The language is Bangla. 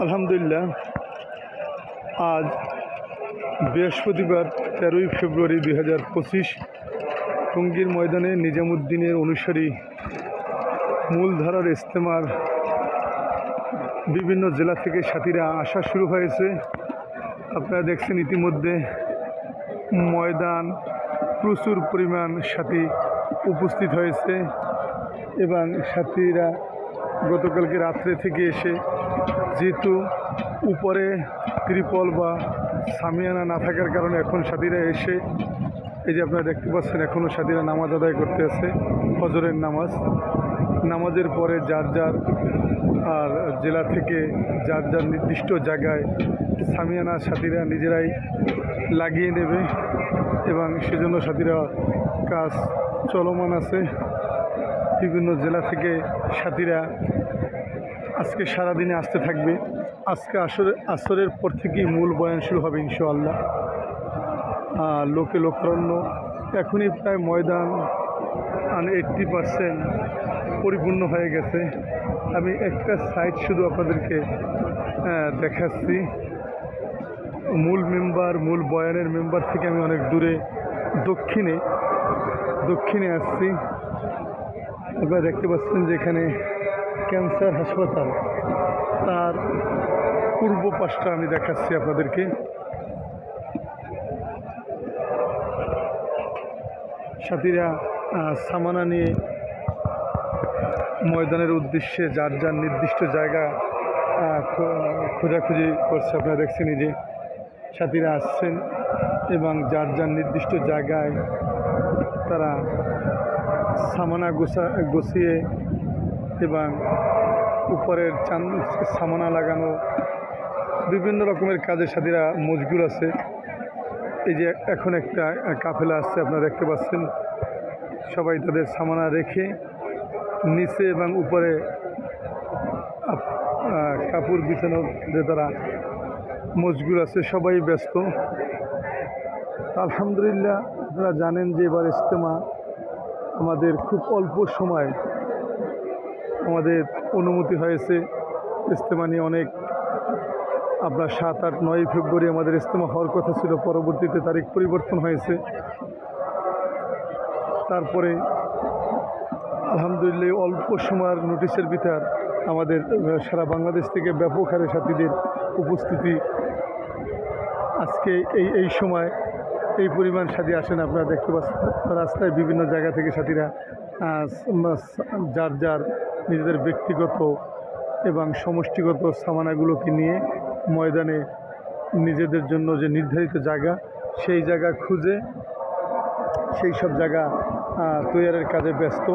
আলহামদুলিল্লাহ, আজ বৃহস্পতিবার 13ই ফেব্রুয়ারি 2025 টঙ্গীর ময়দানে নিজামুদ্দিনের অনুসারী মূলধারার ইজতেমার বিভিন্ন জেলা থেকে সাথীরা আসা শুরু হয়েছে। আপনারা দেখছেন ইতিমধ্যে ময়দান প্রচুর পরিমাণ সাথী উপস্থিত হয়েছে এবং সাথীরা গতকালকে রাত্রে থেকে এসে, যেহেতু উপরে ত্রিপল বা সামিয়ানা না থাকার কারণে এখন সাথীরা এসে, এই যে আপনারা দেখতে পাচ্ছেন এখনও সাথীরা নামাজ আদায় করতে আছে। ফজরের নামাজের পরে যার যার আর জেলা থেকে যার যার নির্দিষ্ট জায়গায় সামিয়ানা সাথীরা নিজেরাই লাগিয়ে নেবে এবং সেজন্য সাথীরা কাজ চলমান আছে। বিভিন্ন জেলা থেকে সাথীরা আজকে সারাদিনে আসতে থাকবে। আজকে আসরের পর থেকেই মূল বয়ান শুরু হবে ইনশাআল্লাহ। লোকে লোকারণ্য, এখনই প্রায় ময়দান 80% পরিপূর্ণ হয়ে গেছে। আমি একটা সাইড শুধু আপনাদেরকে দেখাচ্ছি। মূল বয়ানের মেম্বার থেকে আমি অনেক দূরে দক্ষিণে আসছি। আপনারা দেখতে পাচ্ছেন যে এখানে ক্যান্সার হাসপাতাল, তার পূর্ব পাশটা আমি দেখাচ্ছি আপনাদেরকে। সাথীরা সামানা নিয়ে ময়দানের উদ্দেশ্যে যার যার নির্দিষ্ট জায়গা খোঁজাখুঁজি করছে। আপনারা দেখছেন এই যে সাথীরা আসছেন এবং যার যার নির্দিষ্ট জায়গায় তারা সামানা গুছিয়ে এবং উপরের সামানা লাগানো বিভিন্ন রকমের কাজে সাথীরা মশগুল আছে। এই যে এখন একটা কাফেলা আসছে, আপনারা দেখতে পাচ্ছেন সবাই তাদের সামানা রেখে নিচে এবং উপরে কাপড় বিছানোর যে তারা মশগুল আছে, সবাই ব্যস্ত। আলহামদুলিল্লাহ, আপনারা জানেন যে এবার ইজতেমা আমাদের খুব অল্প সময় আমাদের অনুমতি হয়েছে। ইজতেমা নিয়ে অনেক, আপনার 7, 8, 9 ফেব্রুয়ারি আমাদের ইজতেমা হওয়ার কথা ছিল, পরবর্তীতে তারিখ পরিবর্তন হয়েছে। তারপরে আলহামদুলিল্লাহ অল্প সময়ের নোটিশের ভিতর আমাদের সারা বাংলাদেশ থেকে ব্যাপক হারে সাথীদের উপস্থিতি। আজকে এই সময় এই পরিমাণ সাথী আসেন। আপনারা দেখতে পাচ্ছেন রাস্তায় বিভিন্ন জায়গা থেকে সাথীরা যার যার নিজেদের ব্যক্তিগত এবং সমষ্টিগত সামানাগুলোকে নিয়ে ময়দানে নিজেদের জন্য যে নির্ধারিত জায়গা, সেই জায়গা খুঁজে সেই সব জায়গা তৈয়ারের কাজে ব্যস্ত।